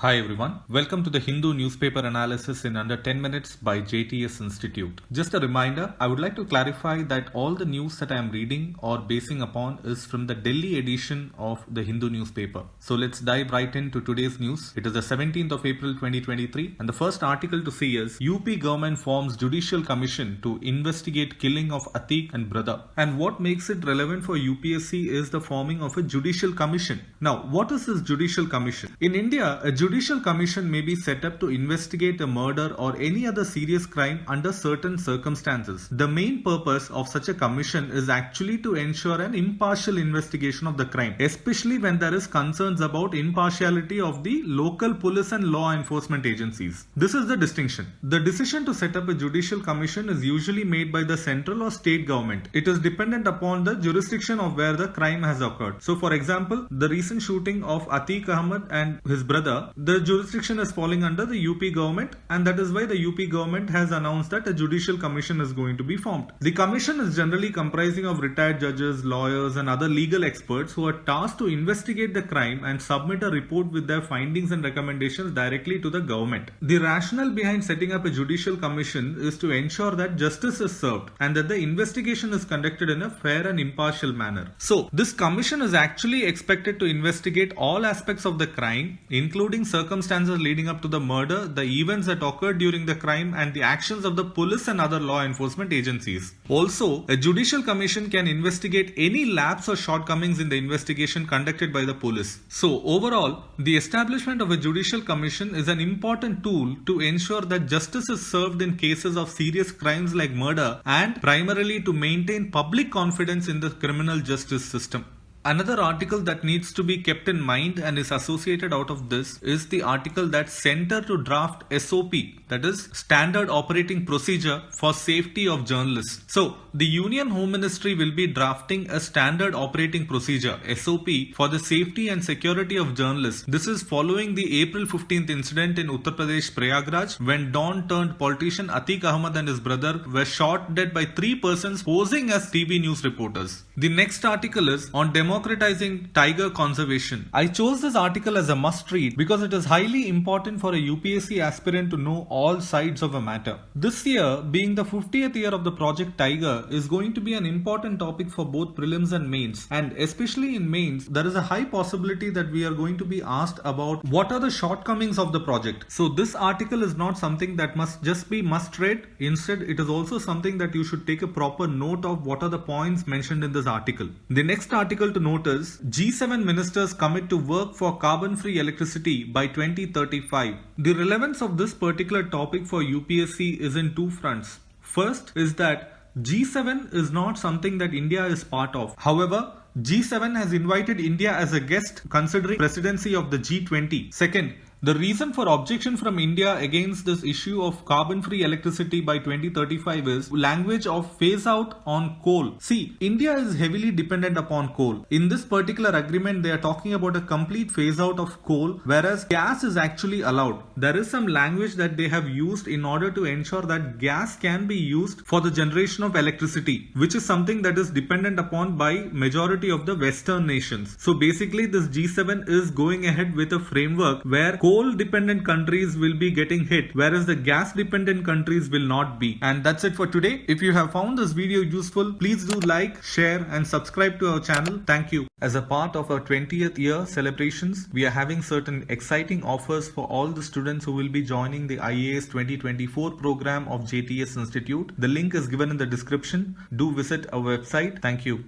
Hi everyone, welcome to the Hindu newspaper analysis in under 10 minutes by JTS Institute. Just a reminder, I would like to clarify that all the news that I am reading or basing upon is from the Delhi edition of the Hindu newspaper. So let's dive right into today's news. It is the 17th of April 2023 and the first article to see is UP government forms judicial commission to investigate killing of Atiq and brother. And what makes it relevant for UPSC is the forming of a judicial commission. Now, what is this judicial commission? In India, a judicial commission may be set up to investigate a murder or any other serious crime under certain circumstances. The main purpose of such a commission is actually to ensure an impartial investigation of the crime, especially when there is concerns about impartiality of the local police and law enforcement agencies. This is the distinction. The decision to set up a judicial commission is usually made by the central or state government. It is dependent upon the jurisdiction of where the crime has occurred. So for example, the recent shooting of Atiq Ahmed and his brother, the jurisdiction is falling under the UP government, and that is why the UP government has announced that a judicial commission is going to be formed. The commission is generally comprising of retired judges, lawyers and other legal experts who are tasked to investigate the crime and submit a report with their findings and recommendations directly to the government. The rationale behind setting up a judicial commission is to ensure that justice is served and that the investigation is conducted in a fair and impartial manner. So this commission is actually expected to investigate all aspects of the crime, including circumstances leading up to the murder, the events that occurred during the crime, and the actions of the police and other law enforcement agencies. Also, a judicial commission can investigate any lapse or shortcomings in the investigation conducted by the police. So, overall, the establishment of a judicial commission is an important tool to ensure that justice is served in cases of serious crimes like murder and primarily to maintain public confidence in the criminal justice system. Another article that needs to be kept in mind and is associated out of this is the article that Center to draft SOP, that is Standard Operating Procedure for Safety of Journalists. So, the Union Home Ministry will be drafting a Standard Operating Procedure SOP for the safety and security of journalists. This is following the April 15th incident in Uttar Pradesh Prayagraj when Don-turned-politician Atiq Ahmed and his brother were shot dead by 3 persons posing as TV news reporters. The next article is on democratizing tiger conservation. I chose this article as a must read because it is highly important for a UPSC aspirant to know all sides of a matter. This year, being the 50th year of the Project Tiger, is going to be an important topic for both prelims and mains. And especially in mains, there is a high possibility that we are going to be asked about what are the shortcomings of the project. So this article is not something that must just be must read. Instead, it is also something that you should take a proper note of what are the points mentioned in this article. The next article to notice, G7 ministers commit to work for carbon-free electricity by 2035. The relevance of this particular topic for UPSC is in two fronts. First is that G7 is not something that India is part of. However, G7 has invited India as a guest considering presidency of the G20. Second, the reason for objection from India against this issue of carbon-free electricity by 2035 is language of phase out on coal. See, India is heavily dependent upon coal. In this particular agreement, they are talking about a complete phase out of coal, whereas gas is actually allowed. There is some language that they have used in order to ensure that gas can be used for the generation of electricity, which is something that is dependent upon by majority of the Western nations. So basically, this G7 is going ahead with a framework where coal-dependent countries will be getting hit, whereas the gas-dependent countries will not be. And that's it for today. If you have found this video useful, please do like, share and subscribe to our channel. Thank you. As a part of our 20th year celebrations, we are having certain exciting offers for all the students who will be joining the IAS 2024 program of JTS Institute. The link is given in the description. Do visit our website. Thank you.